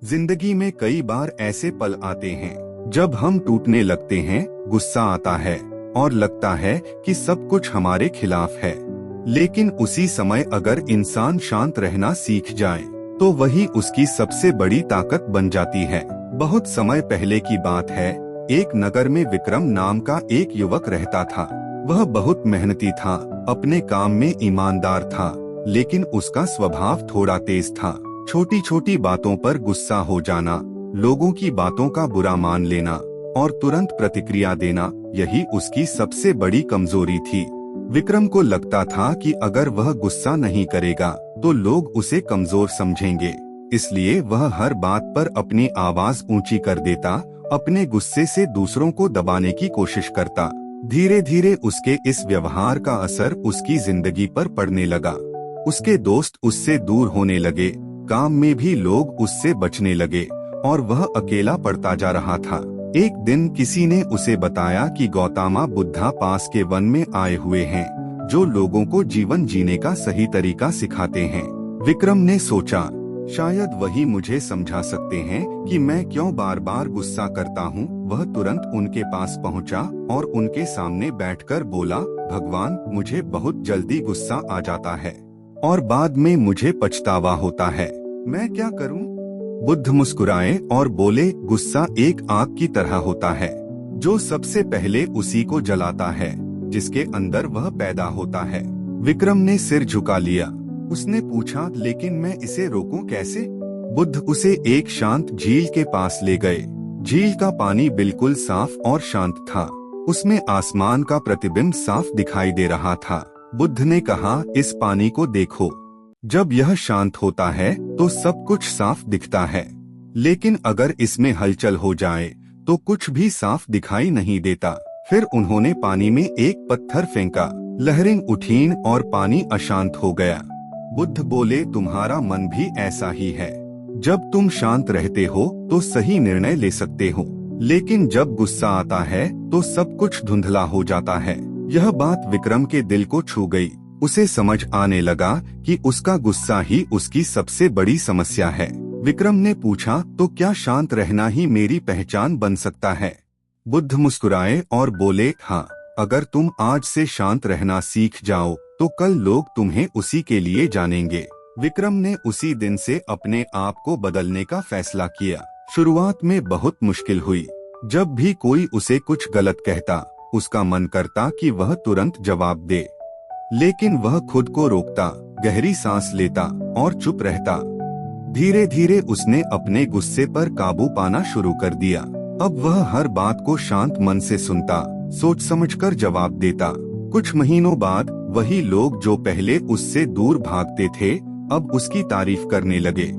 जिंदगी में कई बार ऐसे पल आते हैं जब हम टूटने लगते हैं, गुस्सा आता है और लगता है कि सब कुछ हमारे खिलाफ है। लेकिन उसी समय अगर इंसान शांत रहना सीख जाए तो वही उसकी सबसे बड़ी ताकत बन जाती है। बहुत समय पहले की बात है, एक नगर में विक्रम नाम का एक युवक रहता था। वह बहुत मेहनती था, अपने काम में ईमानदार था, लेकिन उसका स्वभाव थोड़ा तेज था। छोटी छोटी बातों पर गुस्सा हो जाना, लोगों की बातों का बुरा मान लेना और तुरंत प्रतिक्रिया देना, यही उसकी सबसे बड़ी कमजोरी थी। विक्रम को लगता था कि अगर वह गुस्सा नहीं करेगा तो लोग उसे कमजोर समझेंगे, इसलिए वह हर बात पर अपनी आवाज ऊंची कर देता, अपने गुस्से से दूसरों को दबाने की कोशिश करता। धीरे धीरे उसके इस व्यवहार का असर उसकी जिंदगी पर पड़ने लगा। उसके दोस्त उससे दूर होने लगे, काम में भी लोग उससे बचने लगे और वह अकेला पड़ता जा रहा था। एक दिन किसी ने उसे बताया कि गौतमा बुद्धा पास के वन में आए हुए हैं, जो लोगों को जीवन जीने का सही तरीका सिखाते हैं। विक्रम ने सोचा, शायद वही मुझे समझा सकते हैं कि मैं क्यों बार बार गुस्सा करता हूँ। वह तुरंत उनके पास पहुँचा और उनके सामने बैठकर बोला, भगवान, मुझे बहुत जल्दी गुस्सा आ जाता है और बाद में मुझे पछतावा होता है, मैं क्या करूं? बुद्ध मुस्कुराए और बोले, गुस्सा एक आग की तरह होता है, जो सबसे पहले उसी को जलाता है जिसके अंदर वह पैदा होता है। विक्रम ने सिर झुका लिया। उसने पूछा, लेकिन मैं इसे रोकूं कैसे? बुद्ध उसे एक शांत झील के पास ले गए। झील का पानी बिल्कुल साफ और शांत था, उसमें आसमान का प्रतिबिंब साफ दिखाई दे रहा था। बुद्ध ने कहा, इस पानी को देखो, जब यह शांत होता है तो सब कुछ साफ दिखता है, लेकिन अगर इसमें हलचल हो जाए तो कुछ भी साफ दिखाई नहीं देता। फिर उन्होंने पानी में एक पत्थर फेंका, लहरें उठीं और पानी अशांत हो गया। बुद्ध बोले, तुम्हारा मन भी ऐसा ही है। जब तुम शांत रहते हो तो सही निर्णय ले सकते हो, लेकिन जब गुस्सा आता है तो सब कुछ धुंधला हो जाता है। यह बात विक्रम के दिल को छू गई। उसे समझ आने लगा कि उसका गुस्सा ही उसकी सबसे बड़ी समस्या है। विक्रम ने पूछा, तो क्या शांत रहना ही मेरी पहचान बन सकता है? बुद्ध मुस्कुराए और बोले, हाँ, अगर तुम आज से शांत रहना सीख जाओ तो कल लोग तुम्हें उसी के लिए जानेंगे। विक्रम ने उसी दिन से अपने आप को बदलने का फैसला किया। शुरुआत में बहुत मुश्किल हुई। जब भी कोई उसे कुछ गलत कहता, उसका मन करता कि वह तुरंत जवाब दे, लेकिन वह खुद को रोकता, गहरी सांस लेता और चुप रहता। धीरे धीरे उसने अपने गुस्से पर काबू पाना शुरू कर दिया। अब वह हर बात को शांत मन से सुनता, सोच समझकर जवाब देता। कुछ महीनों बाद वही लोग जो पहले उससे दूर भागते थे, अब उसकी तारीफ करने लगे।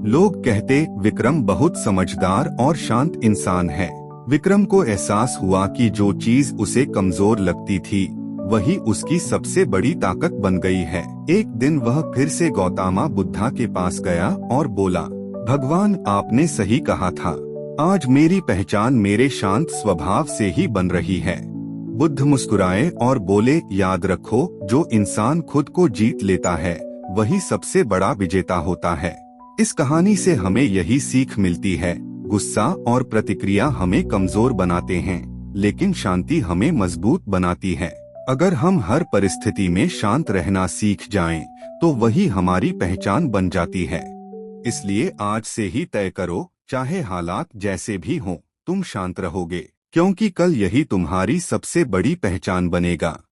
लोग कहते, विक्रम बहुत समझदार और शांत इंसान है। विक्रम को एहसास हुआ कि जो चीज उसे कमजोर लगती थी वही उसकी सबसे बड़ी ताकत बन गई है। एक दिन वह फिर से गौतमा बुद्धा के पास गया और बोला, भगवान, आपने सही कहा था, आज मेरी पहचान मेरे शांत स्वभाव से ही बन रही है। बुद्ध मुस्कुराए और बोले, याद रखो, जो इंसान खुद को जीत लेता है वही सबसे बड़ा विजेता होता है। इस कहानी से हमें यही सीख मिलती है, गुस्सा और प्रतिक्रिया हमें कमजोर बनाते हैं, लेकिन शांति हमें मजबूत बनाती है। अगर हम हर परिस्थिति में शांत रहना सीख जाएं, तो वही हमारी पहचान बन जाती है। इसलिए आज से ही तय करो, चाहे हालात जैसे भी हों, तुम शांत रहोगे, क्योंकि कल यही तुम्हारी सबसे बड़ी पहचान बनेगा।